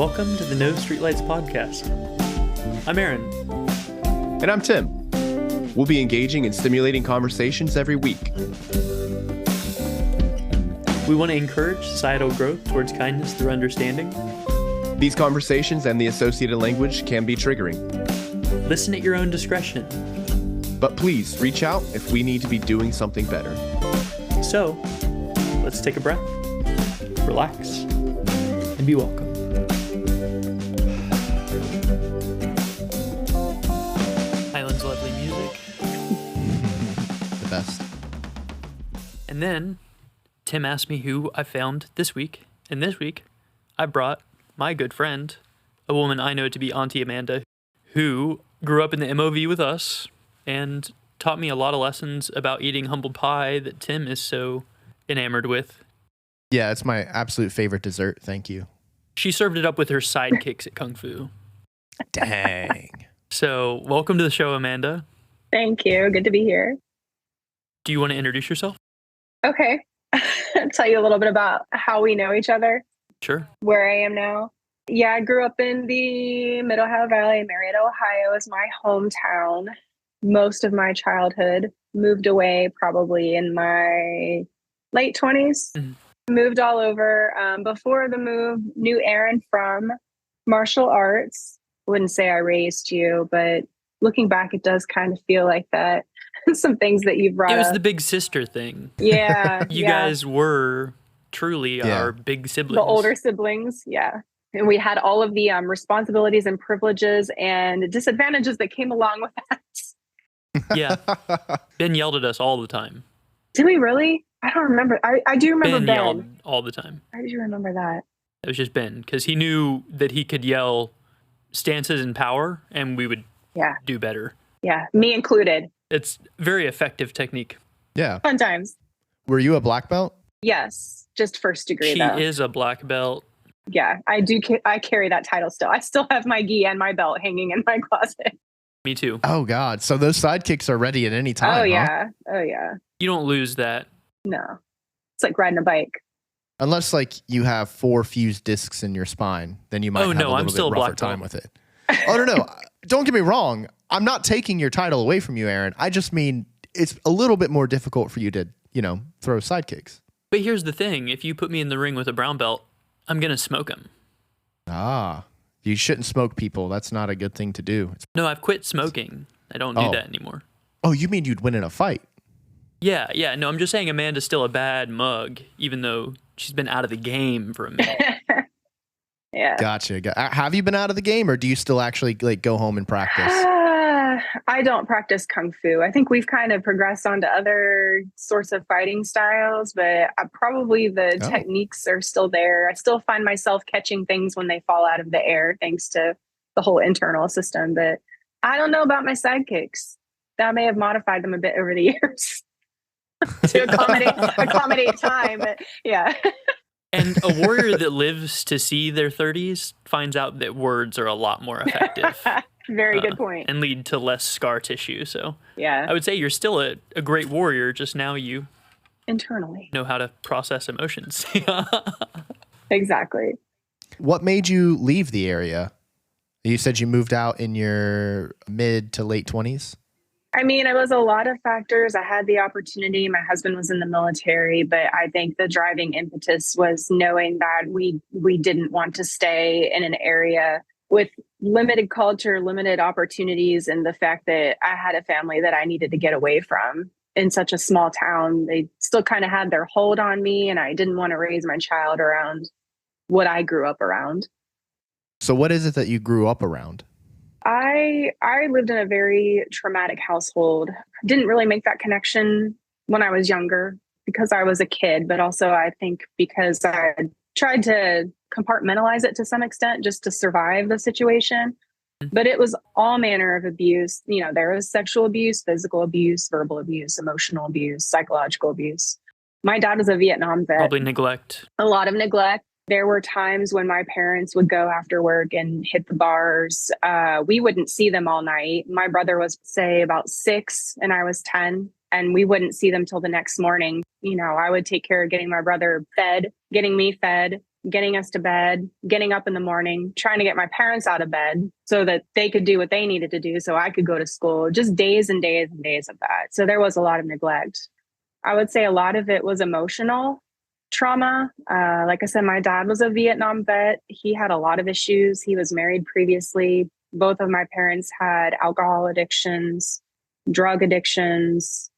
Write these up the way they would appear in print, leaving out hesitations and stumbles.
Welcome to the No Streetlights podcast. I'm Aaron. And I'm Tim. We'll be engaging in stimulating conversations every week. We want to encourage societal growth towards kindness through understanding. These conversations and the associated language can be triggering. Listen at your own discretion. But please reach out if we need to be doing something better. So, let's take a breath, relax, and be welcome. Highland's lovely music. The best. And then, Tim asked me who I found this week. And this week, I brought my good friend, a woman I know to be Auntie Amanda, who grew up in the MOV with us and taught me a lot of lessons about eating humble pie that Tim is so enamored with. Yeah, it's my absolute favorite dessert. Thank you. She served it up with her sidekicks at Kung Fu. Dang. So, welcome to the show, Amanda. Thank you. Good to be here. Do you want to introduce yourself? Okay. I'll tell you a little bit about how we know each other, Sure. where I am now. Yeah, I grew up in the Mid Ohio Valley. Marietta, Ohio is my hometown. Most of my childhood. Moved away probably in my late 20s. Moved all over. Before the move, knew Aaron from martial arts. Wouldn't say I raised you, but looking back, it does kind of feel like that. Some things that you've brought It was up. the big sister thing. Yeah. You yeah. guys were truly our big siblings. The older siblings. Yeah. And we had all of the responsibilities and privileges and disadvantages that came along with that. Yeah. Ben yelled at us all the time. Did we really? I don't remember. I do remember Ben. yelled all the time. I do remember that. It was just Ben, because he knew that he could yell stances and power, and we would do better. Yeah. Me included. It's very effective technique. Yeah. Fun times. Were you a black belt? Yes. Just first degree, She though. is a black belt. Yeah. I do. I carry that title still. I still have my gi and my belt hanging in my closet. Me too. Oh, God. So those sidekicks are ready at any time. Oh, huh? yeah. Oh, yeah. You don't lose that. No. It's like riding a bike. Unless, like, you have 4 fused discs in your spine, then you might have a little I'm bit still a rougher black time belt. with it. Oh, no. Don't get me wrong. I'm not taking your title away from you, Aaron. I just mean it's a little bit more difficult for you to, throw sidekicks. But here's the thing. If you put me in the ring with a brown belt, I'm going to smoke him. Ah, you shouldn't smoke people. That's not a good thing to do. No, I've quit smoking. I don't do that anymore. Oh, you mean you'd win in a fight? Yeah. No, I'm just saying Amanda's still a bad mug, even though she's been out of the game for a minute. Yeah. Gotcha. Have you been out of the game, or do you still actually go home and practice? I don't practice Kung Fu. I think we've kind of progressed on to other sorts of fighting styles, but probably the techniques are still there. I still find myself catching things when they fall out of the air, thanks to the whole internal system. But I don't know about my sidekicks. That may have modified them a bit over the years to accommodate time. But yeah. And a warrior that lives to see their 30s finds out that words are a lot more effective. Very good point. And lead to less scar tissue. So yeah, I would say you're still a great warrior, just now you internally know how to process emotions. Exactly. What made you leave the area? You said you moved out in your mid to late 20s? I mean, it was a lot of factors. I had the opportunity. My husband was in the military, but I think the driving impetus was knowing that we didn't want to stay in an area with limited culture, limited opportunities, and the fact that I had a family that I needed to get away from in such a small town. They still kind of had their hold on me, and I didn't want to raise my child around what I grew up around. So what is it that you grew up around? I lived in a very traumatic household. Didn't really make that connection when I was younger because I was a kid, but also I think because I tried to compartmentalize it to some extent just to survive the situation. But it was all manner of abuse. There was sexual abuse, physical abuse, verbal abuse, emotional abuse, psychological abuse. My dad was a Vietnam vet. Probably neglect. A lot of neglect. There were times when my parents would go after work and hit the bars. We wouldn't see them all night. My brother was, say, about 6 and I was 10, and we wouldn't see them till the next morning. I would take care of getting my brother fed, getting me fed, getting us to bed, getting up in the morning, trying to get my parents out of bed so that they could do what they needed to do so I could go to school. Just days and days and days of that. So there was a lot of neglect. I would say a lot of it was emotional trauma. Like I said, my dad was a Vietnam vet. He had a lot of issues. He was married previously. Both of my parents had alcohol addictions, drug addictions.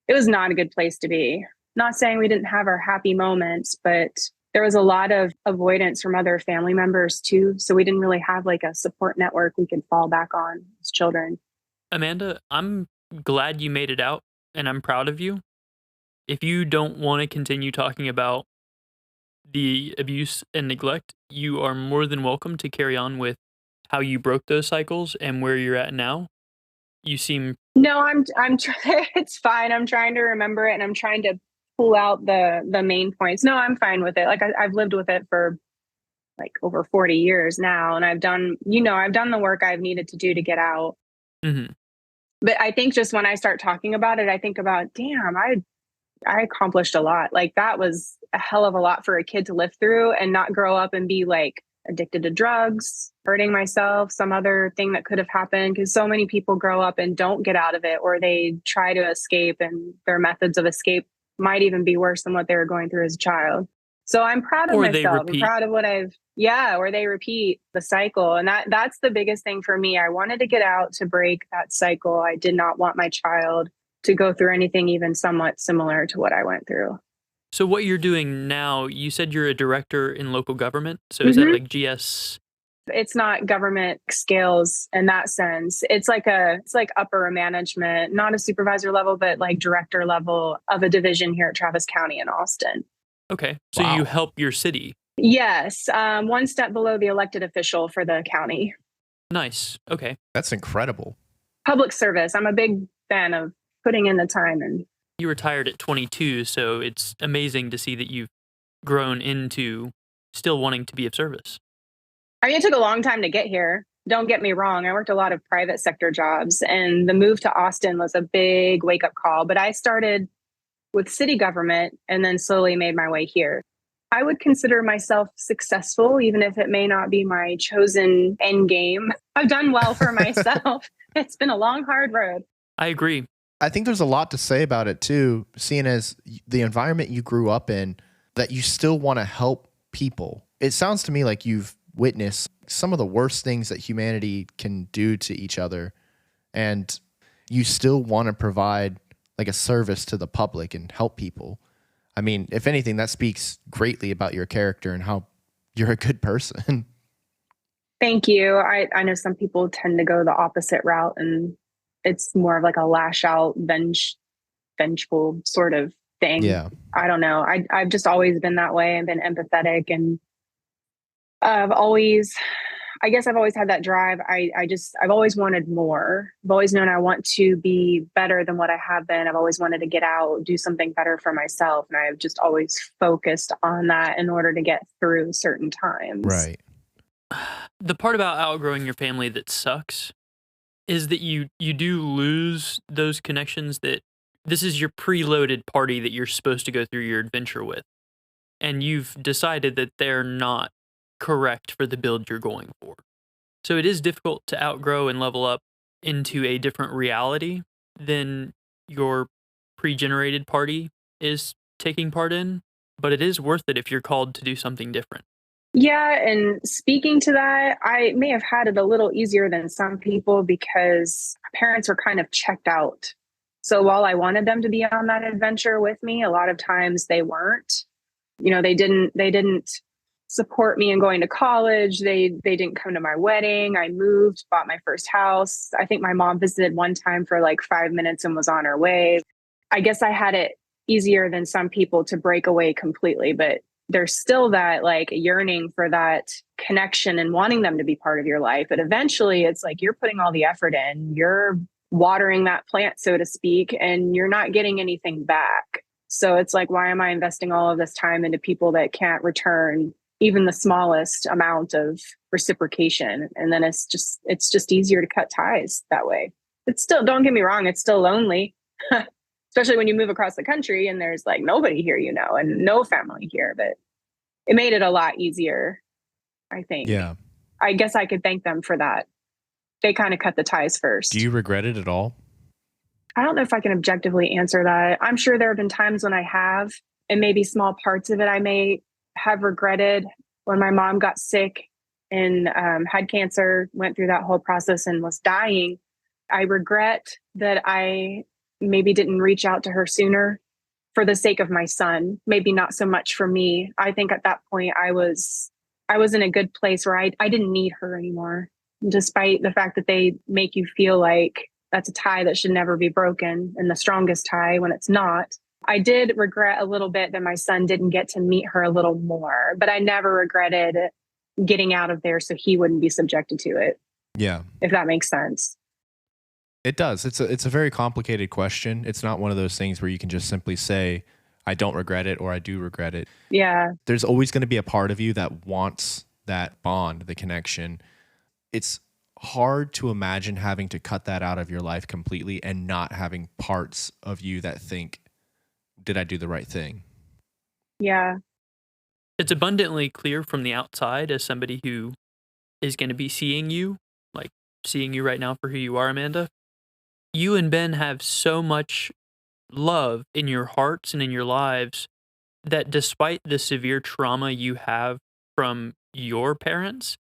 It was not a good place to be. Not saying we didn't have our happy moments, but there was a lot of avoidance from other family members too. So we didn't really have like a support network we could fall back on as children. Amanda, I'm glad you made it out, and I'm proud of you. If you don't want to continue talking about the abuse and neglect, you are more than welcome to carry on with how you broke those cycles and where you're at now. You seem No, I'm trying. It's fine. I'm trying to remember it, and I'm trying to pull out the main points. No, I'm fine with it. Like I've lived with it for like over 40 years now, and I've done the work I've needed to do to get out. mhm. But I think just when I start talking about it, I think about, damn, I accomplished a lot. Like that was a hell of a lot for a kid to live through and not grow up and be like addicted to drugs, hurting myself, some other thing that could have happened. Because so many people grow up and don't get out of it, or they try to escape and their methods of escape might even be worse than what they were going through as a child. So I'm proud of Or they myself. I'm repeat. proud of what or they repeat the cycle. And that's the biggest thing for me. I wanted to get out to break that cycle. I did not want my child to go through anything even somewhat similar to what I went through. So what you're doing now, you said you're a director in local government. So is that like GS? It's not government scales in that sense. It's like upper management, not a supervisor level, but like director level of a division here at Travis County in Austin. Okay. So Wow. you help your city. Yes. One step below the elected official for the county. Nice. Okay. That's incredible. Public service. I'm a big fan of putting in the time. And You retired at 22, so it's amazing to see that you've grown into still wanting to be of service. I mean, it took a long time to get here. Don't get me wrong. I worked a lot of private sector jobs, and the move to Austin was a big wake up call. But I started with city government and then slowly made my way here. I would consider myself successful, even if it may not be my chosen end game. I've done well for myself. It's been a long, hard road. I agree. I think there's a lot to say about it too, seeing as the environment you grew up in, that you still want to help people. It sounds to me like you've witnessed some of the worst things that humanity can do to each other, and you still want to provide like a service to the public and help people. I mean, if anything, that speaks greatly about your character and how you're a good person. Thank you. I know some people tend to go the opposite route, and it's more of like a lash out, vengeful sort of thing. Yeah. I don't know. I've just always been that way. I've been empathetic, and I've always had that drive. I've always wanted more. I've always known I want to be better than what I have been. I've always wanted to get out, do something better for myself. And I've just always focused on that in order to get through certain times. Right. The part about outgrowing your family that sucks is that you do lose those connections. That this is your preloaded party that you're supposed to go through your adventure with, and you've decided that they're not correct for the build you're going for. So it is difficult to outgrow and level up into a different reality than your pre-generated party is taking part in, but it is worth it if you're called to do something different. Yeah, and speaking to that, I may have had it a little easier than some people because my parents were kind of checked out. So while I wanted them to be on that adventure with me, a lot of times they weren't. You know, they didn't support me in going to college. They didn't come to my wedding. I moved, bought my first house. I think my mom visited one time for like 5 minutes and was on her way. I guess I had it easier than some people to break away completely, but there's still that like yearning for that connection and wanting them to be part of your life. But eventually it's like you're putting all the effort in, you're watering that plant, so to speak, and you're not getting anything back. So it's like, why am I investing all of this time into people that can't return even the smallest amount of reciprocation? And then it's just easier to cut ties that way. It's still, don't get me wrong, it's still lonely. Especially when you move across the country and there's like nobody here, and no family here. But it made it a lot easier, I think. Yeah. I guess I could thank them for that. They kind of cut the ties first. Do you regret it at all? I don't know if I can objectively answer that. I'm sure there have been times when I have, and maybe small parts of it I may have regretted. When my mom got sick and had cancer, went through that whole process and was dying, I regret that I maybe didn't reach out to her sooner for the sake of my son, maybe not so much for me. I think at that point I was in a good place where I didn't need her anymore, despite the fact that they make you feel like that's a tie that should never be broken and the strongest tie when it's not. I did regret a little bit that my son didn't get to meet her a little more, but I never regretted getting out of there so he wouldn't be subjected to it. Yeah. If that makes sense. It does. It's a very complicated question. It's not one of those things where you can just simply say, I don't regret it or I do regret it. Yeah. There's always going to be a part of you that wants that bond, the connection. It's hard to imagine having to cut that out of your life completely and not having parts of you that think, did I do the right thing? Yeah. It's abundantly clear from the outside as somebody who is going to be seeing you, like seeing you right now for who you are, Amanda. You and Ben have so much love in your hearts and in your lives that despite the severe trauma you have from your parents,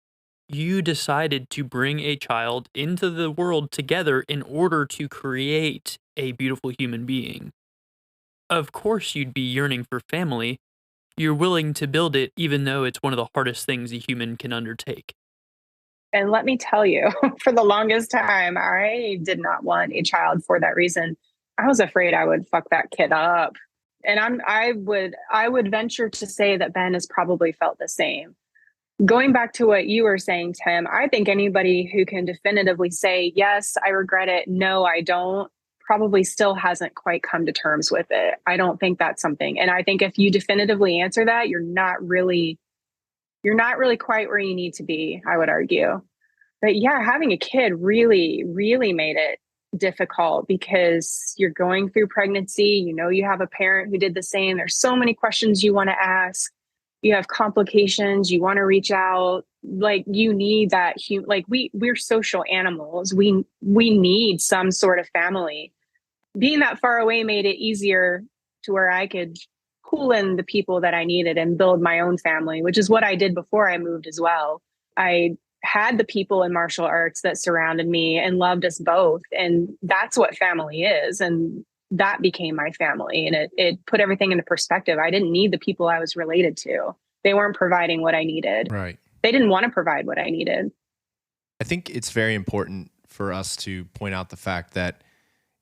you decided to bring a child into the world together in order to create a beautiful human being. Of course, you'd be yearning for family. You're willing to build it, even though it's one of the hardest things a human can undertake. And let me tell you, for the longest time, I did not want a child for that reason. I was afraid I would fuck that kid up. And I would venture to say that Ben has probably felt the same. Going back to what you were saying, Tim, I think anybody who can definitively say, yes, I regret it, no, I don't, probably still hasn't quite come to terms with it. I don't think that's something. And I think if you definitively answer that, you're not really quite where you need to be, I would argue. But yeah, having a kid really, really made it difficult because you're going through pregnancy. You know, you have a parent who did the same. There's so many questions you want to ask. You have complications. You want to reach out. Like you need that. Like we're social animals. We need some sort of family. Being that far away made it easier to where I could pull in the people that I needed and build my own family, which is what I did before I moved as well. I had the people in martial arts that surrounded me and loved us both. And that's what family is. And that became my family. And it put everything into perspective. I didn't need the people I was related to. They weren't providing what I needed. Right. They didn't want to provide what I needed. I think it's very important for us to point out the fact that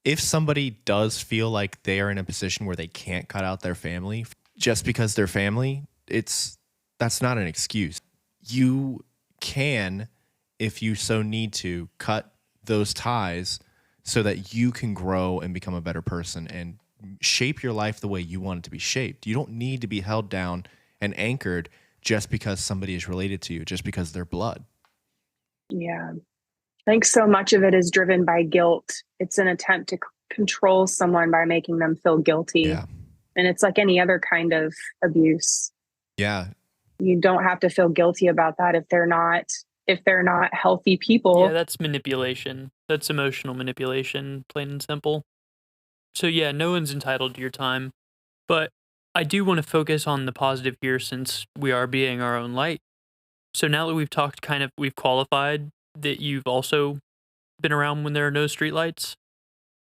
if somebody does feel like they are in a position where they can't cut out their family just because they're family, that's not an excuse. You can, if you so need to, cut those ties so that you can grow and become a better person and shape your life the way you want it to be shaped. You don't need to be held down and anchored just because somebody is related to you, just because they're blood. Yeah. I think so much of it is driven by guilt. It's an attempt to control someone by making them feel guilty. Yeah. And it's like any other kind of abuse. Yeah. You don't have to feel guilty about that if they're not healthy people. Yeah, that's manipulation. That's emotional manipulation, plain and simple. So yeah, no one's entitled to your time. But I do want to focus on the positive here since we are being our own light. So now that we've qualified that you've also been around when there are no streetlights,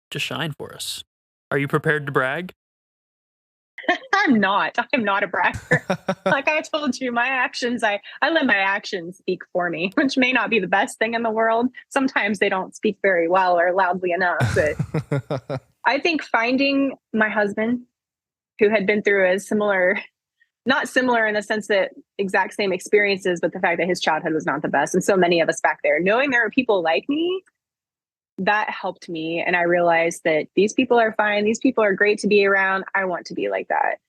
just shine for us. Are you prepared to brag? I'm not a bragger. Like I told you, my actions, I let my actions speak for me, which may not be the best thing in the world. Sometimes they don't speak very well or loudly enough. But I think finding my husband, who had been through a similar, not similar in the sense that exact same experiences, but the fact that his childhood was not the best. And so many of us back there, knowing there are people like me, that helped me. And I realized that these people are fine. These people are great to be around. I want to be like that.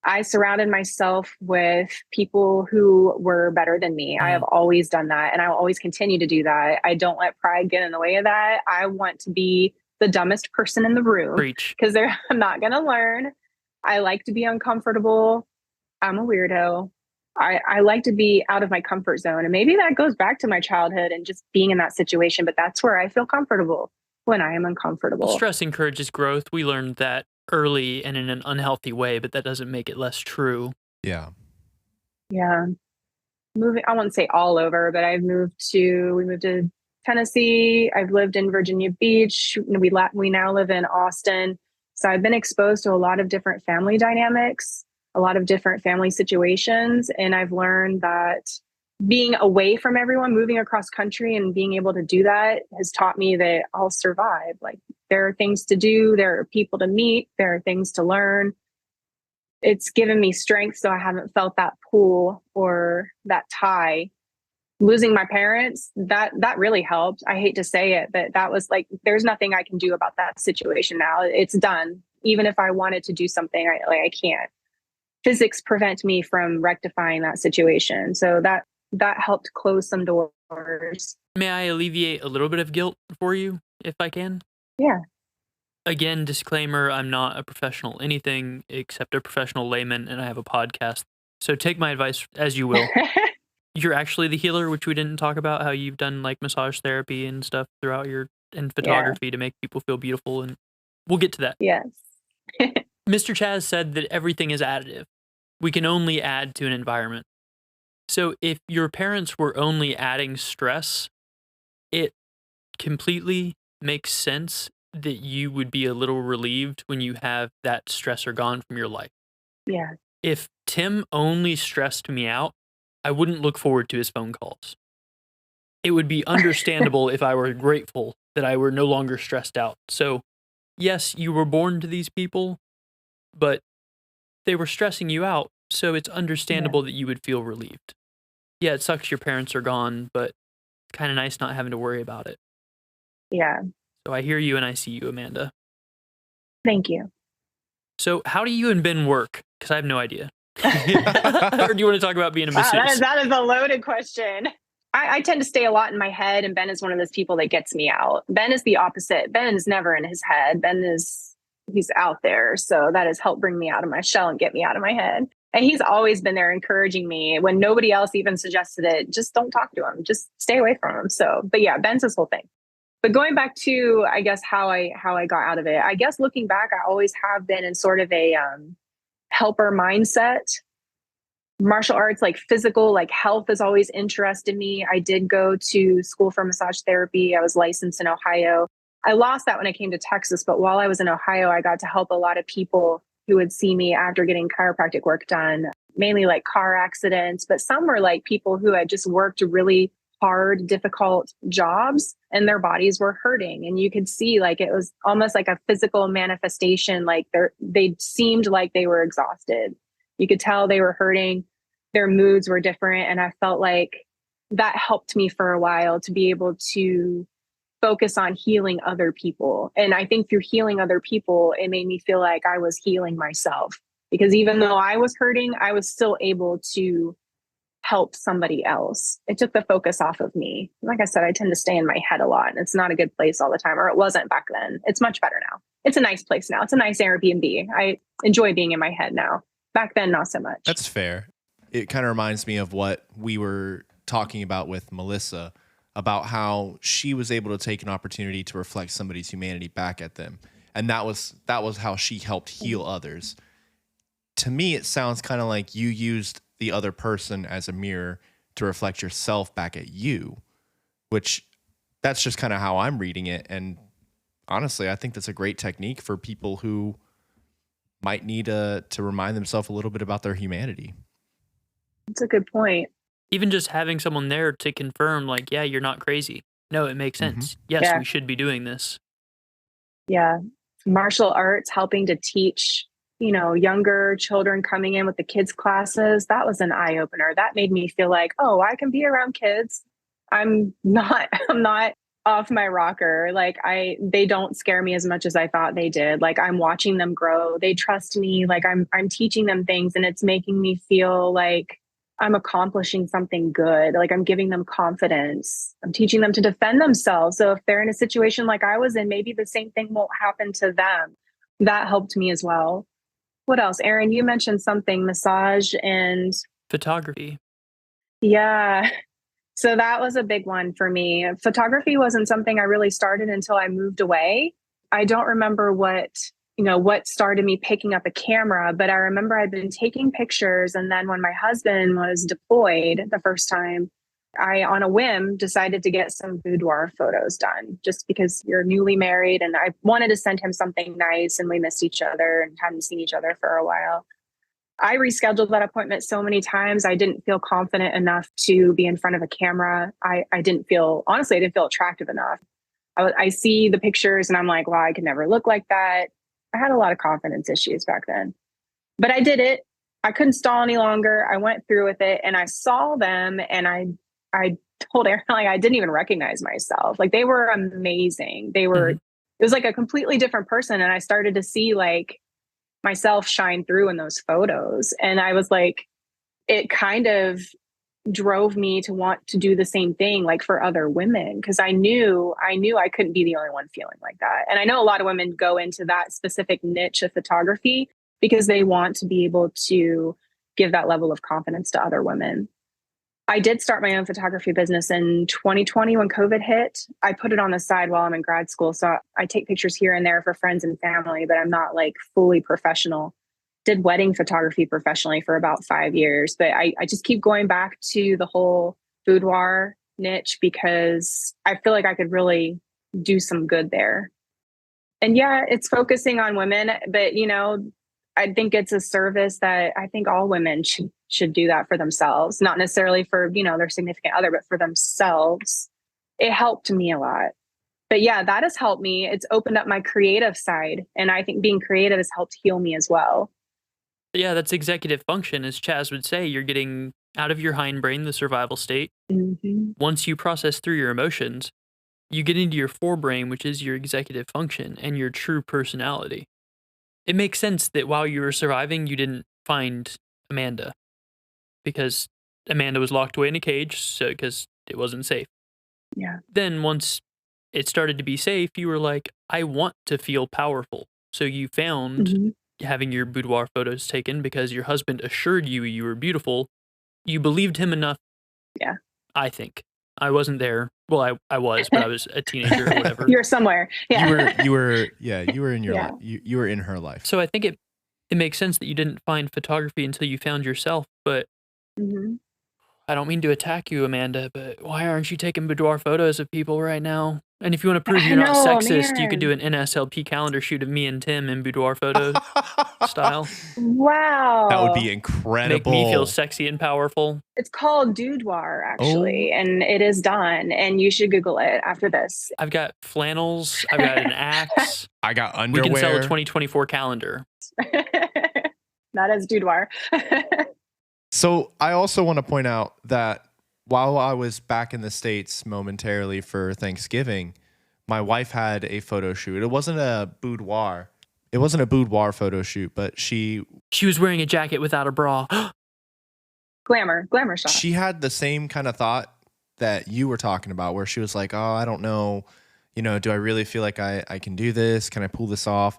I surrounded myself with people who were better than me. I have always done that. And I will always continue to do that. I don't let pride get in the way of that. I want to be the dumbest person in the room. Preach. Because I'm not going to learn. I like to be uncomfortable. I'm a weirdo. I like to be out of my comfort zone. And maybe that goes back to my childhood and just being in that situation, but that's where I feel comfortable when I am Well, uncomfortable. stress encourages growth. We learned that early and in an unhealthy way, but that doesn't make it less true. Yeah. Yeah. Moving, I won't say all over, but we moved to Tennessee. I've lived in Virginia Beach. We now live in Austin. So I've been exposed to a lot of different family dynamics, a lot of different family situations. And I've learned that being away from everyone, moving across country and being able to do that has taught me that I'll survive. Like there are things to do, there are people to meet, there are things to learn. It's given me strength, so I haven't felt that pull or that tie. Losing my parents, that really helped. I hate to say it, but that was like there's nothing I can do about that situation now. It's done. Even if I wanted to do something, I can't. Physics prevent me from rectifying that situation. So that helped close some doors. May I alleviate a little bit of guilt for you, if I can? Yeah. Again, disclaimer, I'm not a professional anything except a professional layman, and I have a podcast. So take my advice as you will. You're actually the healer, which we didn't talk about, how you've done like massage therapy and stuff throughout and photography to make people feel beautiful, and we'll get to that. Yes. Mr. Chaz said that everything is additive. We can only add to an environment. So if your parents were only adding stress, it completely makes sense that you would be a little relieved when you have that stressor gone from your life. Yeah. If Tim only stressed me out, I wouldn't look forward to his phone calls. It would be understandable if I were grateful that I were no longer stressed out. So, yes, you were born to these people, but they were stressing you out, so it's understandable that you would feel relieved. Yeah, it sucks your parents are gone, but it's kind of nice not having to worry about it. Yeah. So I hear you and I see you, Amanda. Thank you. So how do you and Ben work? Because I have no idea. Or do you want to talk about being a masseuse? That is a loaded question. I tend to stay a lot in my head, and Ben is one of those people that gets me out. Ben is the opposite. Ben is never in his head. He's out there. So that has helped bring me out of my shell and get me out of my head. And he's always been there encouraging me when nobody else even suggested it. Just don't talk to him. Just stay away from him. So, but yeah, Ben's his whole thing. But going back to, I guess, how I got out of it, I guess looking back, I always have been in sort of a helper mindset. Martial arts, like physical, like health has always interested me. I did go to school for massage therapy. I was licensed in Ohio. I lost that when I came to Texas, but while I was in Ohio, I got to help a lot of people who would see me after getting chiropractic work done, mainly like car accidents, but some were like people who had just worked really hard, difficult jobs and their bodies were hurting. And you could see like it was almost like a physical manifestation. Like they seemed like they were exhausted. You could tell they were hurting. Their moods were different. And I felt like that helped me for a while to be able to focus on healing other people. And I think through healing other people, it made me feel like I was healing myself. Because even though I was hurting, I was still able to help somebody else. It took the focus off of me. Like I said, I tend to stay in my head a lot, and it's not a good place all the time, or it wasn't back then. It's much better now. It's a nice place now. It's a nice Airbnb. I enjoy being in my head now. Back then, not so much. That's fair. It kind of reminds me of what we were talking about with Melissa, about how she was able to take an opportunity to reflect somebody's humanity back at them. And that was how she helped heal others. To me, it sounds kind of like you used the other person as a mirror to reflect yourself back at you, which that's just kind of how I'm reading it. And honestly, I think that's a great technique for people who might need to remind themselves a little bit about their humanity. That's a good point. Even just having someone there to confirm, like, yeah, you're not crazy. No, it makes sense. Yes, we should be doing this. Yeah. Martial arts, helping to teach, younger children coming in with the kids classes. That was an eye opener. That made me feel like, oh, I can be around kids. I'm not off my rocker. Like they don't scare me as much as I thought they did. Like I'm watching them grow. They trust me. Like I'm teaching them things, and it's making me feel like I'm accomplishing something good. Like I'm giving them confidence. I'm teaching them to defend themselves. So if they're in a situation like I was in, maybe the same thing won't happen to them. That helped me as well. What else? Aaron, you mentioned something, massage and Photography. Yeah. So that was a big one for me. Photography wasn't something I really started until I moved away. I don't remember what started me picking up a camera, but I remember I'd been taking pictures. And then when my husband was deployed the first time, I, on a whim, decided to get some boudoir photos done just because you're newly married. And I wanted to send him something nice, and we missed each other and hadn't seen each other for a while. I rescheduled that appointment so many times. I didn't feel confident enough to be in front of a camera. Honestly, I didn't feel attractive enough. I see the pictures and I'm like, wow, I could never look like that. I had a lot of confidence issues back then, but I did it. I couldn't stall any longer. I went through with it, and I saw them, and I told Aaron, like, I didn't even recognize myself. Like, they were amazing. It was like a completely different person. And I started to see like myself shine through in those photos. And I was like, it kind of drove me to want to do the same thing, like for other women, because I knew I couldn't be the only one feeling like that. And I know a lot of women go into that specific niche of photography because they want to be able to give that level of confidence to other women. I did start my own photography business in 2020 when COVID hit. I put it on the side while I'm in grad school. So I take pictures here and there for friends and family, but I'm not like fully professional. Did wedding photography professionally for about 5 years, but I just keep going back to the whole boudoir niche because I feel like I could really do some good there. And yeah, it's focusing on women, but I think it's a service that I think all women should do that for themselves, not necessarily for, their significant other, but for themselves. It helped me a lot. But yeah, that has helped me. It's opened up my creative side. And I think being creative has helped heal me as well. Yeah, that's executive function. As Chaz would say, you're getting out of your hindbrain, the survival state. Mm-hmm. Once you process through your emotions, you get into your forebrain, which is your executive function and your true personality. It makes sense that while you were surviving, you didn't find Amanda because Amanda was locked away in a cage, because it wasn't safe. Yeah. Then once it started to be safe, you were like, I want to feel powerful. So you found having your boudoir photos taken because your husband assured you you were beautiful. You believed him enough. Yeah. I think. I wasn't there. Well, I was, but I was a teenager or whatever. You're somewhere. Yeah. You were in your life. You were in her life. So I think it makes sense that you didn't find photography until you found yourself, but I don't mean to attack you, Amanda, but why aren't you taking boudoir photos of people right now? And if you want to prove you're not sexist, you could do an NSLP calendar shoot of me and Tim in boudoir photo style. Wow. That would be incredible. Make me feel sexy and powerful. It's called boudoir, actually, and it is done, and you should Google it after this. I've got flannels. I've got an axe. I got underwear. We can sell a 2024 calendar. That is boudoir. So I also want to point out that while I was back in the States momentarily for Thanksgiving, my wife had a photo shoot. It wasn't a boudoir. It wasn't a boudoir photo shoot, but she was wearing a jacket without a bra. Glamour shot. She had the same kind of thought that you were talking about, where she was like, oh, I don't know, do I really feel like I can do this? Can I pull this off?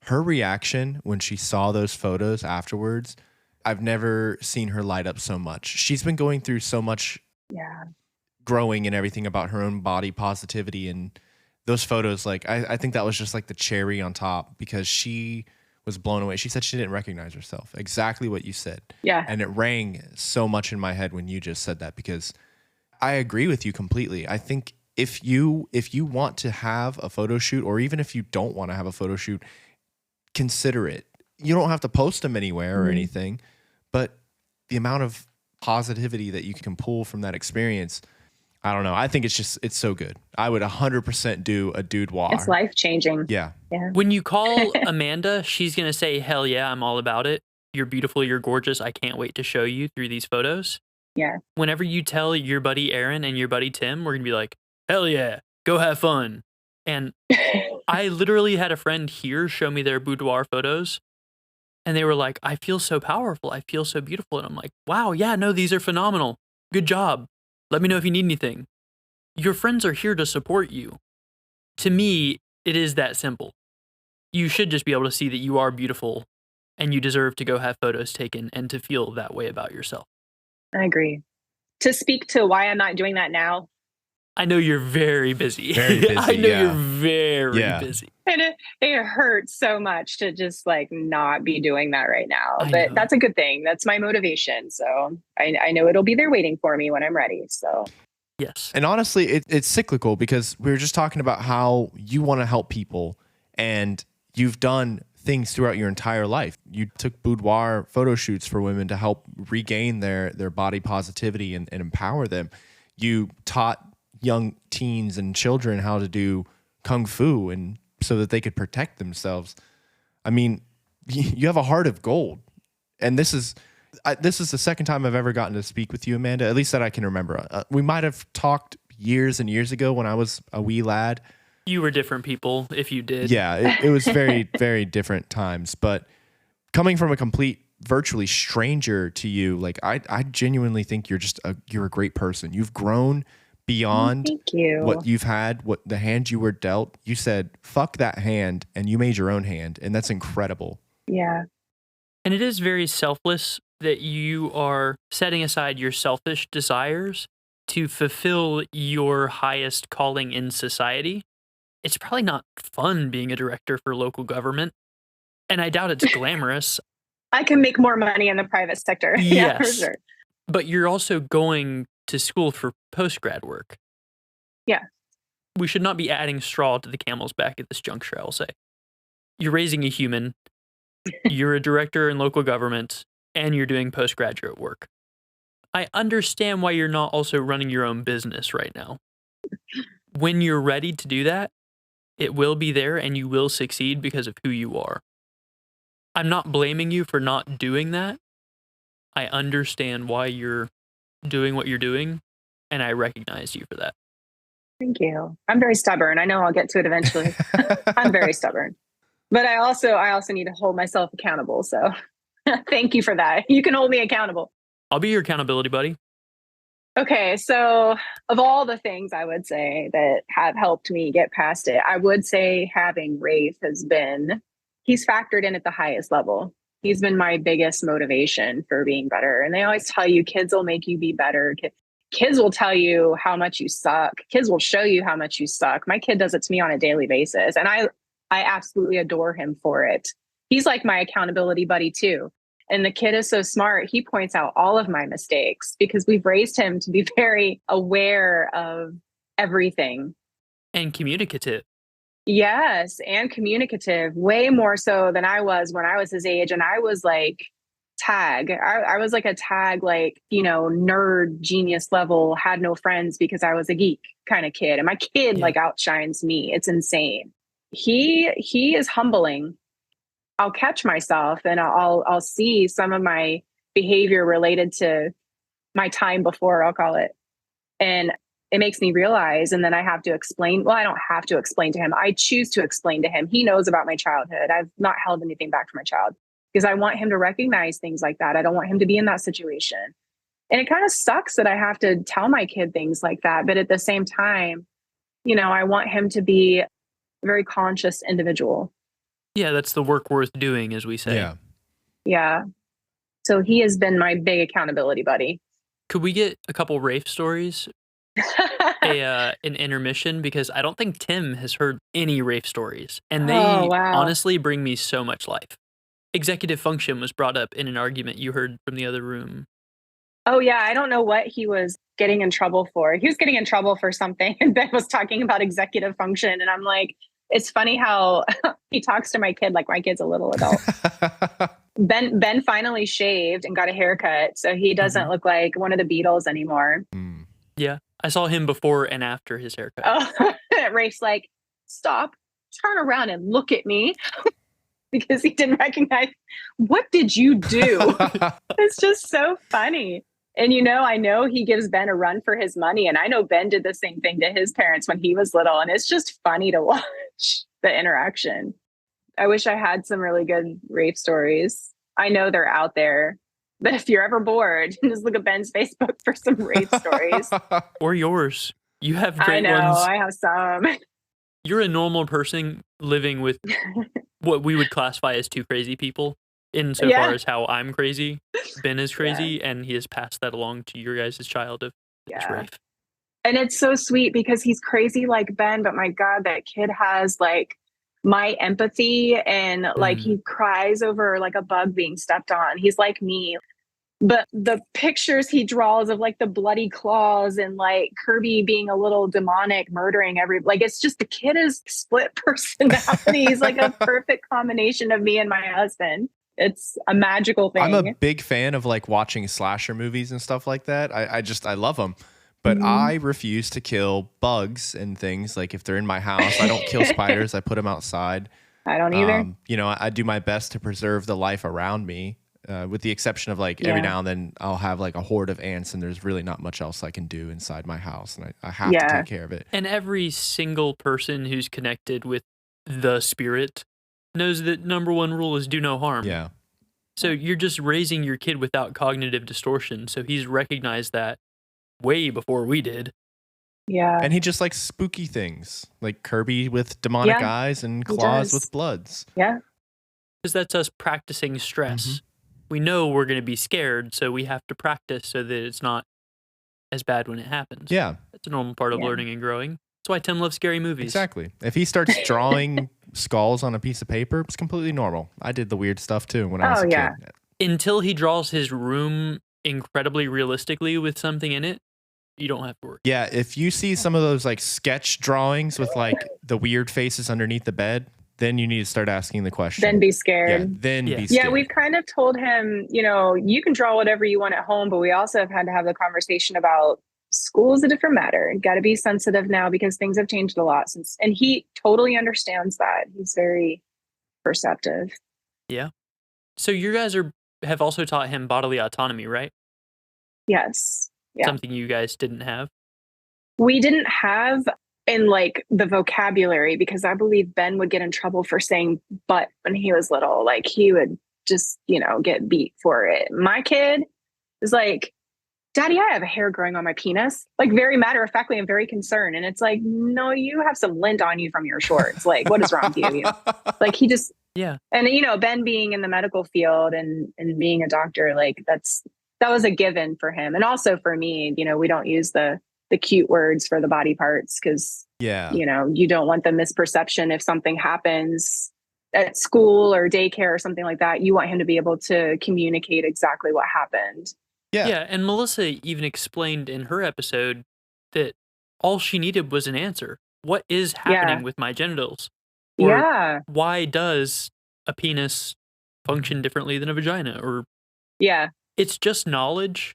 Her reaction when she saw those photos afterwards, I've never seen her light up so much. She's been going through so much growing and everything about her own body positivity, and those photos, like I think that was just like the cherry on top, because she was blown away. She said she didn't recognize herself. Exactly what you said. Yeah. And it rang so much in my head when you just said that, because I agree with you completely. I think if you want to have a photo shoot, or even if you don't want to have a photo shoot, consider it. You don't have to post them anywhere or anything, but the amount of positivity that you can pull from that experience, I don't know. I think it's so good. I would 100% do a boudoir. It's life-changing. Yeah. When you call Amanda, she's going to say, hell yeah, I'm all about it. You're beautiful. You're gorgeous. I can't wait to show you through these photos. Yeah. Whenever you tell your buddy Aaron and your buddy Tim, we're going to be like, hell yeah, go have fun. And I literally had a friend here show me their boudoir photos, and they were like, I feel so powerful. I feel so beautiful. And I'm like, wow, yeah, no, these are phenomenal. Good job. Let me know if you need anything. Your friends are here to support you. To me, it is that simple. You should just be able to see that you are beautiful and you deserve to go have photos taken and to feel that way about yourself. I agree. To speak to why I'm not doing that now, I know you're very busy. Very busy, I know yeah. you're very Yeah. busy. and it hurts so much to just like not be doing that right now. I But know. that's a good thing. That's my motivation. So I know it'll be there waiting for me when I'm ready. So Yes. And honestly, it's cyclical because we were just talking about how you want to help people and you've done things throughout your entire life. You took boudoir photo shoots for women to help regain their body positivity and empower them. You taught young teens and children how to do kung fu and so that they could protect themselves. I mean, you have a heart of gold. And this is the second time I've ever gotten to speak with you, Amanda, at least that I can remember. We might have talked years and years ago when I was a wee lad. You were different people if you did. Yeah, it was very, very different times. But coming from a complete virtually stranger to you, like I genuinely think you're a great person. You've grown beyond thank you. what you've had, what the hand you were dealt. You said, fuck that hand, and you made your own hand. And that's incredible. Yeah. And it is very selfless that you are setting aside your selfish desires to fulfill your highest calling in society. It's probably not fun being a director for local government. And I doubt it's glamorous. I can make more money in the private sector. Yeah, for Yes. sure. But you're also going to school for post-grad work. Yeah. We should not be adding straw to the camel's back at this juncture, I'll say. You're raising a human. You're a director in local government, and you're doing postgraduate work. I understand why you're not also running your own business right now. When you're ready to do that, it will be there and you will succeed because of who you are. I'm not blaming you for not doing that. I understand why you're doing what you're doing, and I recognize you for that. Thank you. I'm very stubborn. I know I'll get to it eventually. I'm very stubborn. But I also need to hold myself accountable. So thank you for that. You can hold me accountable. I'll be your accountability buddy. Okay, so of all the things I would say that have helped me get past it, I would say having Rafe he's factored in at the highest level. He's been my biggest motivation for being better. And they always tell you kids will make you be better. Kids will tell you how much you suck. Kids will show you how much you suck. My kid does it to me on a daily basis. And I absolutely adore him for it. He's like my accountability buddy too. And the kid is so smart. He points out all of my mistakes because we've raised him to be very aware of everything. And communicative. Yes, and communicative, way more so than I was when I was his age. And I was like tag. I was like a tag, like, nerd genius level, had no friends because I was a geek kind of kid. And my kid like outshines me. It's insane. He is humbling. I'll catch myself and I'll see some of my behavior related to my time before, I'll call it. And it makes me realize, and then I have to explain. Well, I don't have to explain to him. I choose to explain to him. He knows about my childhood. I've not held anything back from my child because I want him to recognize things like that. I don't want him to be in that situation. And it kind of sucks that I have to tell my kid things like that. But at the same time, I want him to be a very conscious individual. Yeah, that's the work worth doing, as we say. Yeah. Yeah. So he has been my big accountability buddy. Could we get a couple Rafe stories? An intermission, because I don't think Tim has heard any Rafe stories. And they honestly bring me so much life. Executive function was brought up in an argument you heard from the other room. Oh, yeah. I don't know what he was getting in trouble for. He was getting in trouble for something. And Ben was talking about executive function. And I'm like, it's funny how he talks to my kid like my kid's a little adult. Ben finally shaved and got a haircut. So he doesn't look like one of the Beatles anymore. Yeah. I saw him before and after his haircut. Oh, Rafe's like, stop, turn around and look at me. Because he didn't recognize, what did you do? It's just so funny. And, I know he gives Ben a run for his money. And I know Ben did the same thing to his parents when he was little. And it's just funny to watch the interaction. I wish I had some really good Rafe stories. I know they're out there. But if you're ever bored, just look at Ben's Facebook for some Rafe stories. Or yours. You have great I know, ones. I have some. You're a normal person living with what we would classify as two crazy people, insofar as how I'm crazy. Ben is crazy, and he has passed that along to your guys' child of Yeah. Rafe. And it's so sweet because he's crazy like Ben, but my God, that kid has like my empathy, and like he cries over like a bug being stepped on. He's like me. But the pictures he draws of like the bloody claws and like Kirby being a little demonic, murdering like it's just the kid is split personality. He's like a perfect combination of me and my husband. It's a magical thing. I'm a big fan of like watching slasher movies and stuff like that. I love them. But I refuse to kill bugs and things. Like if they're in my house, I don't kill spiders. I put them outside. I don't either. You know, I do my best to preserve the life around me, with the exception of like every now and then I'll have like a horde of ants and there's really not much else I can do inside my house. And I have to take care of it. And every single person who's connected with the spirit knows that number one rule is do no harm. Yeah. So you're just raising your kid without cognitive distortion. So he's recognized that way before we did. Yeah. And he just likes spooky things, like Kirby with demonic eyes and claws with bloods. Yeah. Because that's us practicing stress. We know we're going to be scared, so we have to practice so that it's not as bad when it happens. Yeah. That's a normal part of learning and growing. That's why Tim loves scary movies. Exactly. If he starts drawing skulls on a piece of paper, it's completely normal. I did the weird stuff too when I was a kid. Until he draws his room incredibly realistically with something in it, you don't have to worry. Yeah, if you see some of those like sketch drawings with like the weird faces underneath the bed, then you need to start asking the question. Then be scared. Yeah, then be scared. Yeah, we've kind of told him, you know, you can draw whatever you want at home, but we also have had to have the conversation about school is a different matter. Got to be sensitive now because things have changed a lot since, and he totally understands that. He's very perceptive. Yeah. So you guys have also taught him bodily autonomy, right? Yes. Yeah. Something you guys didn't have. We didn't have in like the vocabulary because I believe Ben would get in trouble for saying "but" when he was little. Like he would just, you know, get beat for it. My kid is like, "Daddy, I have a hair growing on my penis." Like very matter of factly and very concerned. And it's like, no, you have some lint on you from your shorts. Like, what is wrong with you? Like he just, And you know, Ben being in the medical field and being a doctor, like that was a given for him. And also for me, you know, we don't use the cute words for the body parts because, you know, you don't want the misperception if something happens at school or daycare or something like that. You want him to be able to communicate exactly what happened. Yeah, and Melissa even explained in her episode that all she needed was an answer. What is happening with my genitals? Or why does a penis function differently than a vagina? Or it's just knowledge.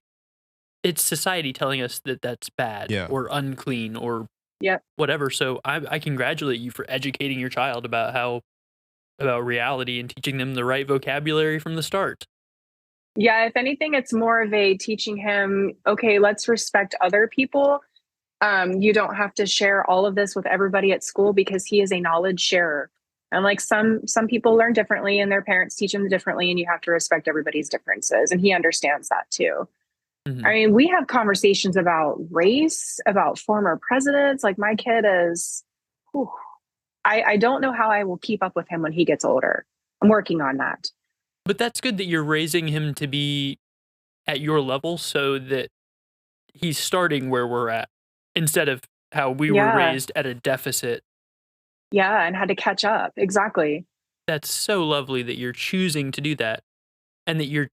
It's society telling us that that's bad or unclean or whatever. So I congratulate you for educating your child about reality and teaching them the right vocabulary from the start. Yeah, if anything, it's more of a teaching him, okay, let's respect other people. You don't have to share all of this with everybody at school because he is a knowledge sharer. And like some people learn differently and their parents teach them differently, and you have to respect everybody's differences. And he understands that too. I mean, we have conversations about race, about former presidents. Like my kid is, I don't know how I will keep up with him when he gets older. I'm working on that. But that's good that you're raising him to be at your level so that he's starting where we're at instead of how we were raised at a deficit. Yeah, and had to catch up. Exactly. That's so lovely that you're choosing to do that. And that you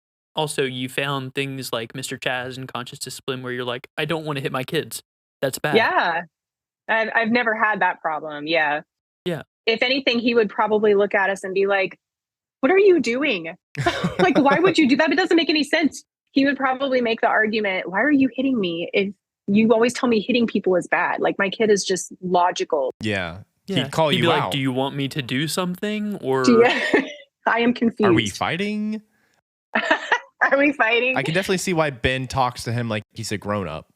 found things like Mr. Chaz and Conscious Discipline where you're like, I don't want to hit my kids. That's bad. Yeah. I've never had that problem. Yeah. Yeah. If anything, he would probably look at us and be like, what are you doing? Like, why would you do that? It doesn't make any sense. He would probably make the argument, why are you hitting me? If you always tell me hitting people is bad. Like my kid is just logical. Yeah. He'd call He'd you be out. Like, do you want me to do something? Or I am confused. Are we fighting? Are we fighting? I can definitely see why Ben talks to him like he's a grown up.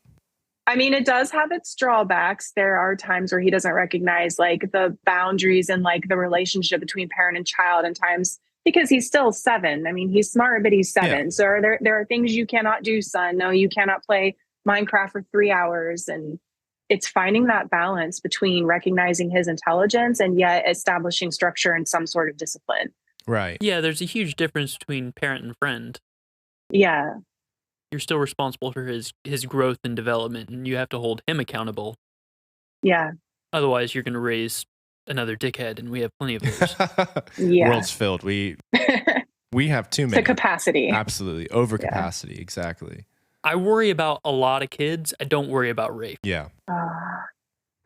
I mean, it does have its drawbacks. There are times where he doesn't recognize like the boundaries and like the relationship between parent and child, and times because he's still 7. I mean, he's smart, but he's 7. Yeah. So there are things you cannot do, son. No, you cannot play Minecraft for 3 hours. And it's finding that balance between recognizing his intelligence and yet establishing structure and some sort of discipline. Right. Yeah, there's a huge difference between parent and friend. Yeah. You're still responsible for his growth and development, and you have to hold him accountable. Yeah. Otherwise, you're going to raise another dickhead, and we have plenty of those. Yeah. World's filled. We have too The many. capacity. Absolutely. Overcapacity. Exactly. I worry about a lot of kids. I don't worry about Rafe. Yeah.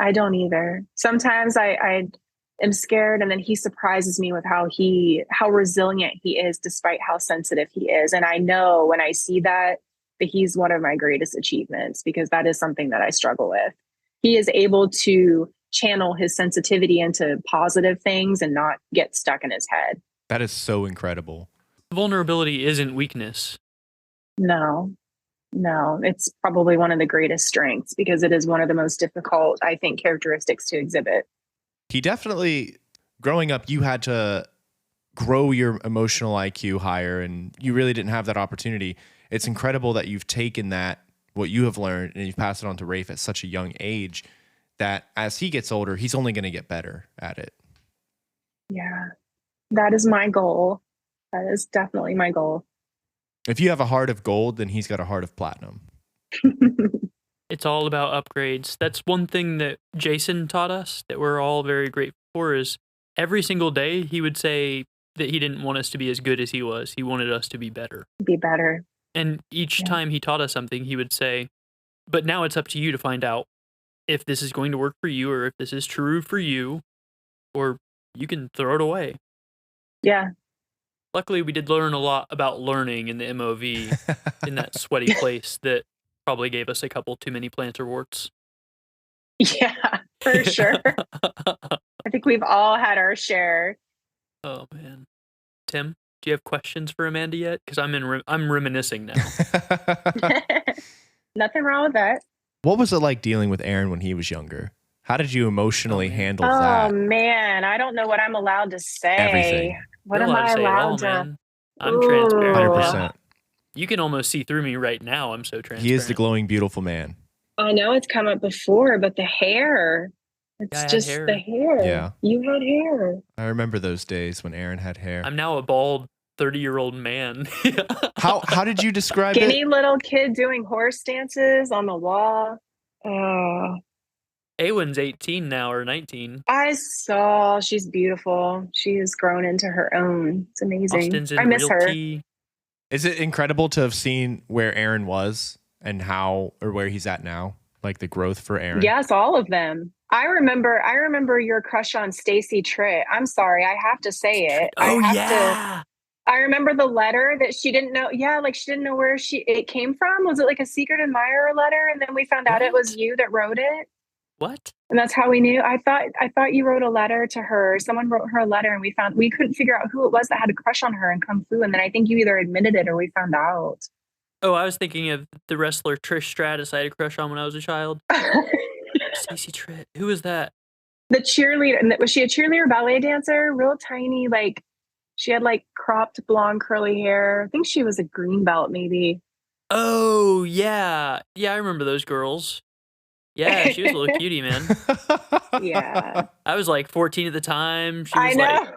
I don't either. Sometimes I am scared, and then he surprises me with how resilient he is despite how sensitive he is. And I know when I see that he's one of my greatest achievements, because that is something that I struggle with. He is able to channel his sensitivity into positive things and not get stuck in his head. That is so incredible. Vulnerability isn't weakness. No, it's probably one of the greatest strengths, because it is one of the most difficult, I think, characteristics to exhibit. He definitely, growing up, you had to grow your emotional IQ higher, and you really didn't have that opportunity. It's incredible that you've taken that, what you have learned, and you've passed it on to Rafe at such a young age, that as he gets older, he's only going to get better at it. Yeah, that is my goal. That is definitely my goal. If you have a heart of gold, then he's got a heart of platinum. It's all about upgrades. That's one thing that Jason taught us that we're all very grateful for, is every single day he would say that he didn't want us to be as good as he was. He wanted us to be better. Be better. And each time he taught us something, he would say, but now it's up to you to find out if this is going to work for you, or if this is true for you, or you can throw it away. Yeah. Luckily, we did learn a lot about learning in the MOV in that sweaty place that probably gave us a couple too many plantar warts. Yeah, for sure. I think we've all had our share. Oh, man. Tim, do you have questions for Amanda yet? Because I'm reminiscing now. Nothing wrong with that. What was it like dealing with Aaron when he was younger? How did you emotionally handle Oh, that? man. I don't know what I'm allowed to say. Everything. What You're am allowed I to say it all, allowed to? man. I'm transparent. 100%. Man. You can almost see through me right now. I'm so transparent. He is the glowing, beautiful man. I know it's come up before, but the hair. It's just hair. the hair. Yeah. You had hair. I remember those days when Aaron had hair. I'm now a bald 30-year-old man. How did you describe Skinny it? little kid doing horse dances on the wall. Oh, Awen's 18 now, or 19. I saw. She's beautiful. She has grown into her own. It's amazing. Austin's in I miss her. realty. Is it incredible to have seen where Aaron was and how, or where he's at now? Like the growth for Aaron? Yes, all of them. I remember your crush on Stacy Tritt. I'm sorry, I have to say it. Oh, I have yeah. to. I remember the letter that she didn't know. Yeah, like she didn't know where it came from. Was it like a secret admirer letter? And then we found out it was What? you that wrote it. What? And that's how we knew. I thought you wrote a letter to her. Someone wrote her a letter, and we couldn't figure out who it was that had a crush on her in Kung Fu. And then I think you either admitted it or we found out. Oh, I was thinking of the wrestler Trish Stratus I had a crush on when I was a child. Stacey Tritt. Who was that? The cheerleader. Was she a cheerleader, ballet dancer? Real tiny, like she had like cropped blonde curly hair. I think she was a green belt, maybe. Oh, yeah. Yeah, I remember those girls. Yeah, she was a little cutie, man. Yeah. I was like 14 at the time. I know.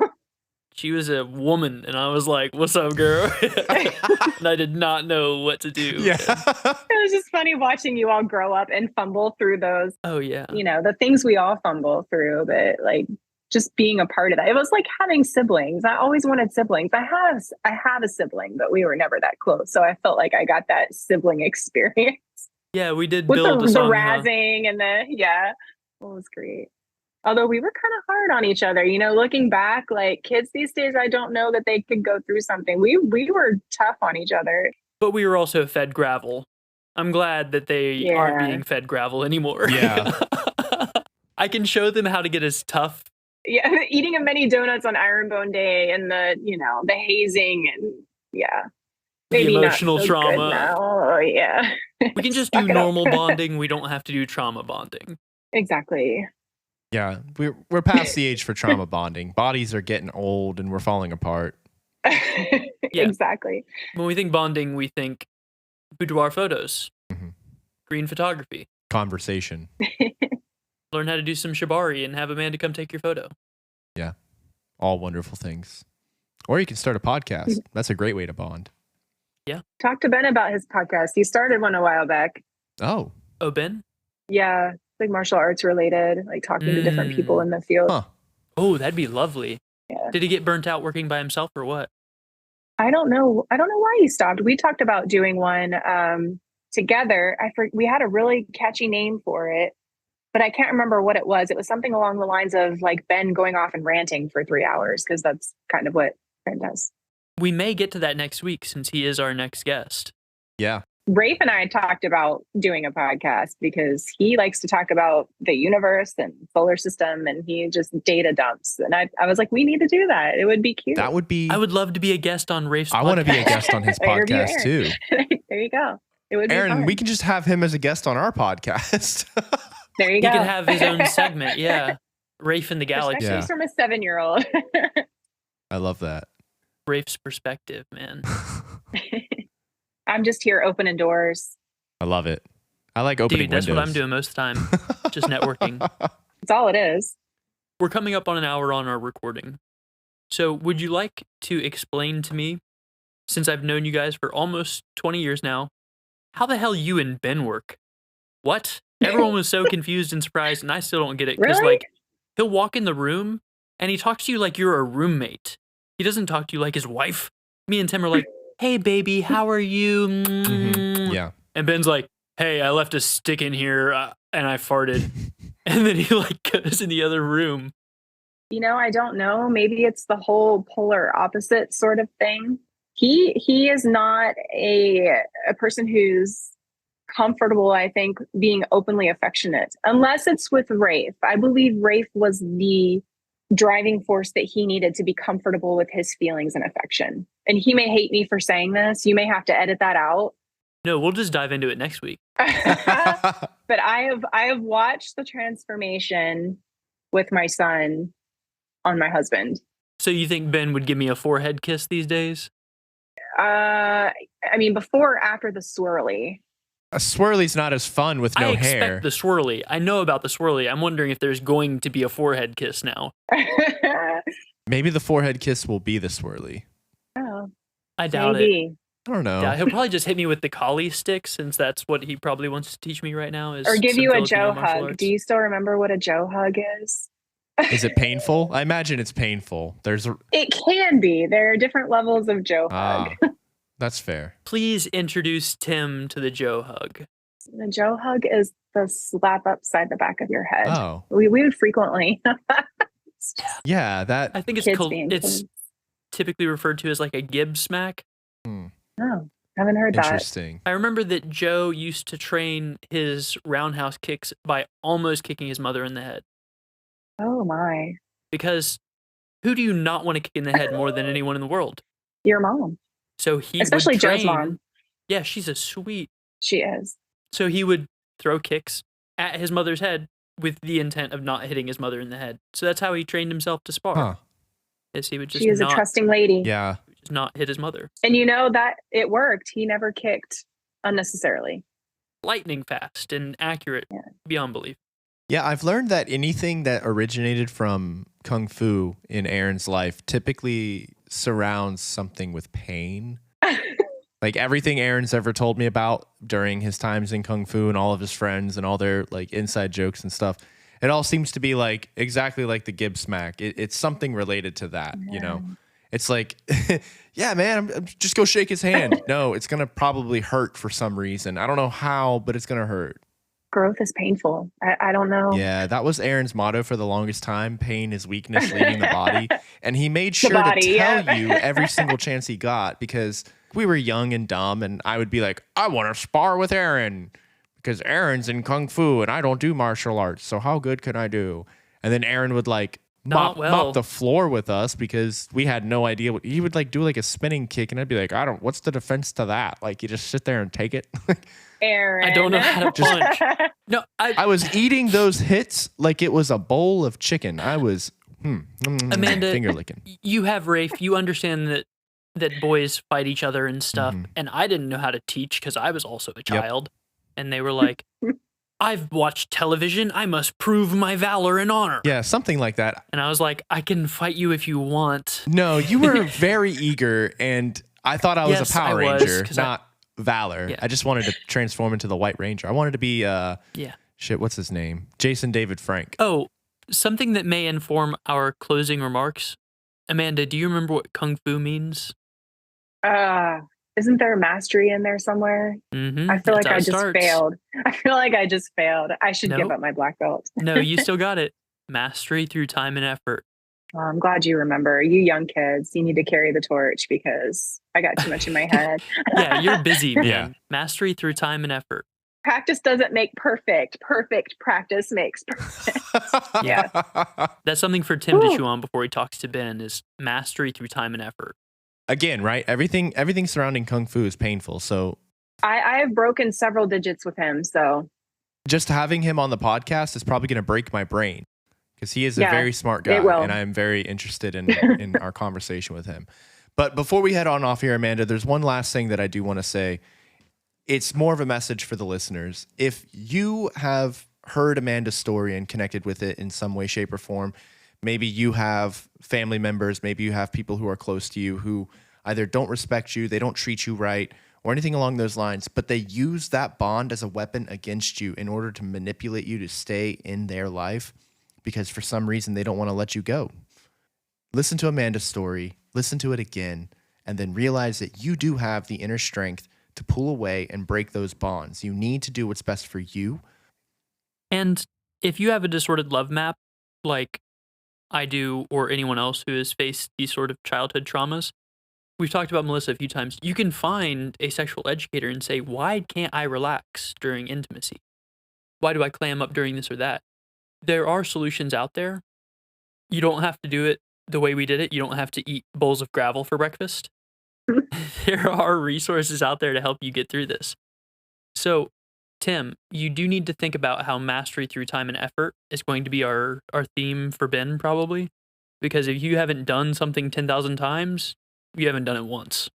She was a woman, and I was like, "What's up, girl?" And I did not know what to do. Yeah. It was just funny watching you all grow up and fumble through those, Oh, yeah. the things we all fumble through, but like just being a part of that. It was like having siblings. I always wanted siblings. I have a sibling, but we were never that close. So I felt like I got that sibling experience. Yeah, we did With build the a song. razzing and it was great. Although we were kind of hard on each other, looking back, like kids these days, I don't know that they could go through something. We were tough on each other. But we were also fed gravel. I'm glad that they aren't being fed gravel anymore. Yeah. I can show them how to get as tough. Yeah, eating a many donuts on Iron Bone Day and the hazing and The maybe not emotional so trauma. good now. Oh yeah. We can just do Suck it up. normal bonding. We don't have to do trauma bonding. Exactly. Yeah. We're past the age for trauma bonding. Bodies are getting old and we're falling apart. Exactly. When we think bonding, we think boudoir photos, Mhm. green photography, Conversation. learn how to do some shibari and have Amanda come take your photo. Yeah. All wonderful things. Or you can start a podcast. That's a great way to bond. Talk to Ben about his podcast. He started one a while back. Oh, Oh, Ben? Yeah, like martial arts related, like talking to different people in the field. Huh. Oh, that'd be lovely. Yeah. Did he get burnt out working by himself or what? I don't know. I don't know why he stopped. We talked about doing one together. We had a really catchy name for it, but I can't remember what it was. It was something along the lines of like Ben going off and ranting for 3 hours, because that's kind of what Ben does. We may get to that next week since he is our next guest. Yeah. Rafe and I talked about doing a podcast because he likes to talk about the universe and solar system, and he just data dumps. And I was like, we need to do that. It would be cute. That would be. I would love to be a guest on Rafe's podcast. I want to be a guest on his Interview podcast too. There you go. It would be Aaron, fun. we can just have him as a guest on our podcast. There you He go. could have his own segment. Yeah. Rafe in the Galaxy. Perspectives from a 7-year-old. I love that. Rafe's perspective, man. I'm just here opening doors. I love it. I like opening Dude, that's windows. what I'm doing most of the time. Just networking. That's all it is. We're coming up on an hour on our recording. So would you like to explain to me, since I've known you guys for almost 20 years now, how the hell you and Ben work? What? Everyone was so confused and surprised, and I still don't get it. Because, Really? like, he'll walk in the room, and he talks to you like you're a roommate. He doesn't talk to you like his wife. Me and Tim are like, hey, baby, how are you? Yeah. And Ben's like, hey, I left a stick in here, and I farted. And then he, like, goes in the other room. You know, I don't know. Maybe it's the whole polar opposite sort of thing. He is not a person who's comfortable, I think, being openly affectionate, unless it's with Rafe. I believe Rafe was the driving force that he needed to be comfortable with his feelings and affection. And he may hate me for saying this. You may have to edit that out. No, we'll just dive into it next week. But I have watched the transformation with my son on my husband. So you think Ben would give me a forehead kiss these days? I mean, before or after the swirly? A swirly's not as fun with no I expect hair. the swirly. I know about the swirly. I'm wondering if there's going to be a forehead kiss now. Maybe the forehead kiss will be the swirly. Oh, I doubt it. maybe. I don't know. Yeah, he'll probably just hit me with the collie stick, since that's what he probably wants to teach me right now. Is Or give some you a Filipino Joe martial hug. arts. Do you still remember what a Joe hug is? Is it painful? I imagine it's painful. There's a It can be. There are different levels of Joe hug. that's fair. Please introduce Tim to the Joe hug. The Joe hug is the slap upside the back of your head. Oh, We would frequently. yeah. That. I think it's Kids being it's kids. typically referred to as like a Gibb smack. Oh, haven't heard that. Interesting. I remember that Joe used to train his roundhouse kicks by almost kicking his mother in the head. Oh my. Because who do you not want to kick in the head more than anyone in the world? Your mom. So he Especially would train, Joe's mom. Yeah, she's a sweet. She is. So he would throw kicks at his mother's head with the intent of not hitting his mother in the head. So that's how he trained himself to spar. Huh. Is he would just She is a not, trusting lady. Yeah. just not hit his mother. And you know that it worked. He never kicked unnecessarily. Lightning fast and accurate Yeah. beyond belief. Yeah, I've learned that anything that originated from Kung Fu in Aaron's life typically surrounds something with pain. Like everything Aaron's ever told me about during his times in Kung Fu and all of his friends and all their like inside jokes and stuff, it all seems to be like exactly like the Gibb smack. It's something related to that, you know? It's like, yeah, man, just go shake his hand. No, it's going to probably hurt for some reason. I don't know how, but it's going to hurt. Growth is painful. I don't know. Yeah, that was Aaron's motto for the longest time. Pain is weakness leaving the body. And he made sure body, to tell yeah. you every single chance he got because we were young and dumb. And I would be like, I want to spar with Aaron because Aaron's in Kung Fu and I don't do martial arts. So how good can I do? And then Aaron would like Not well. mop the floor with us because we had no idea what he would like do like a spinning kick. And I'd be like, what's the defense to that? Like you just sit there and take it. Aaron. I don't know how to punch. No, I was eating those hits like it was a bowl of chicken. I was Amanda, finger licking. You have Rafe. You understand that boys fight each other and stuff. And I didn't know how to teach because I was also a child. And they were like, I've watched television. I must prove my valor and honor. Yeah, something like that. And I was like, I can fight you if you want. No, you were very eager, and I thought I was Yes, a Power I was, Ranger, 'cause not Valor. Yeah. I just wanted to transform into the White Ranger. I wanted to be, Yeah. what's his name? Jason David Frank. Oh, something that may inform our closing remarks. Amanda, do you remember what Kung Fu means? Isn't there a mastery in there somewhere? Mm-hmm. I feel That's like how I it just starts. failed. I feel like I just failed. I should give Nope. up my black belt. No, you still got it. Mastery through time and effort. Well, I'm glad you remember. You young kids, you need to carry the torch because I got too much in my head. Yeah, you're busy, man. Yeah. Mastery through time and effort. Practice doesn't make perfect. Perfect practice makes perfect. Yeah. That's something for Tim to Whew. chew on before he talks to Ben is mastery through time and effort. Again, right? Everything surrounding Kung Fu is painful. So I have broken several digits with him. So just having him on the podcast is probably going to break my brain because he is a Yeah, very smart guy. it will. And I am very interested in our conversation with him. But before we head on off here, Amanda, there's one last thing that I do want to say. It's more of a message for the listeners. If you have heard Amanda's story and connected with it in some way, shape, or form, maybe you have family members, maybe you have people who are close to you who either don't respect you, they don't treat you right, or anything along those lines, but they use that bond as a weapon against you in order to manipulate you to stay in their life because for some reason they don't want to let you go. Listen to Amanda's story, listen to it again, and then realize that you do have the inner strength to pull away and break those bonds. You need to do what's best for you. And if you have a disordered love map, like I do, or anyone else who has faced these sort of childhood traumas, we've talked about Melissa a few times. You can find a sexual educator and say, why can't I relax during intimacy? Why do I clam up during this or that? There are solutions out there. You don't have to do it the way we did it. You don't have to eat bowls of gravel for breakfast. There are resources out there to help you get through this. So, Tim, you do need to think about how mastery through time and effort is going to be our theme for Ben, probably. Because if you haven't done something 10,000 times, you haven't done it once.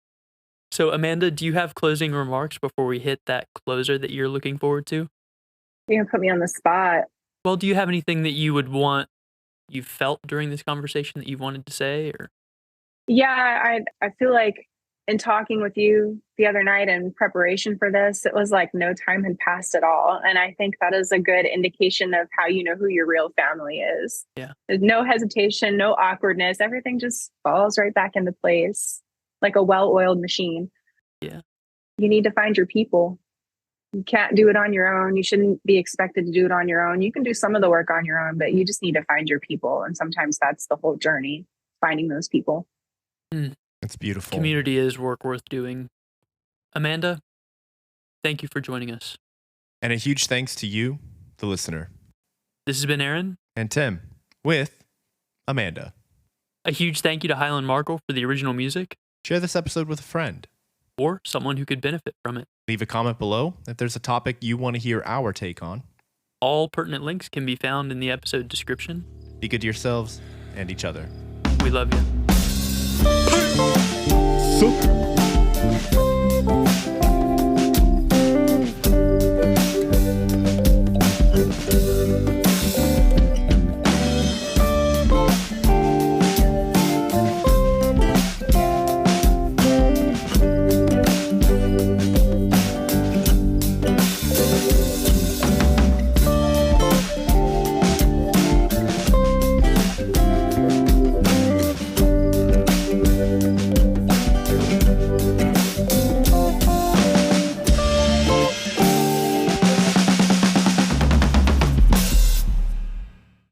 So, Amanda, do you have closing remarks before we hit that closer that you're looking forward to? You're gonna put me on the spot. Well, do you have anything that you would want, you felt during this conversation that you wanted to say? Or Yeah, I feel like in talking with you the other night in preparation for this, it was like no time had passed at all. And I think that is a good indication of how you know who your real family is. Yeah. There's no hesitation, no awkwardness. Everything just falls right back into place like a well-oiled machine. Yeah. You need to find your people. You can't do it on your own. You shouldn't be expected to do it on your own. You can do some of the work on your own, but you just need to find your people. And sometimes that's the whole journey, finding those people. It's beautiful. Community is work worth doing. Amanda, thank you for joining us. And a huge thanks to you, the listener. This has been Aaron. And Tim with Amanda. A huge thank you to Highland Markle for the original music, Share this episode with a friend. or someone who could benefit from it. Leave a comment below if there's a topic you want to hear our take on. All pertinent links can be found in the episode description. Be good to yourselves and each other. We love you. So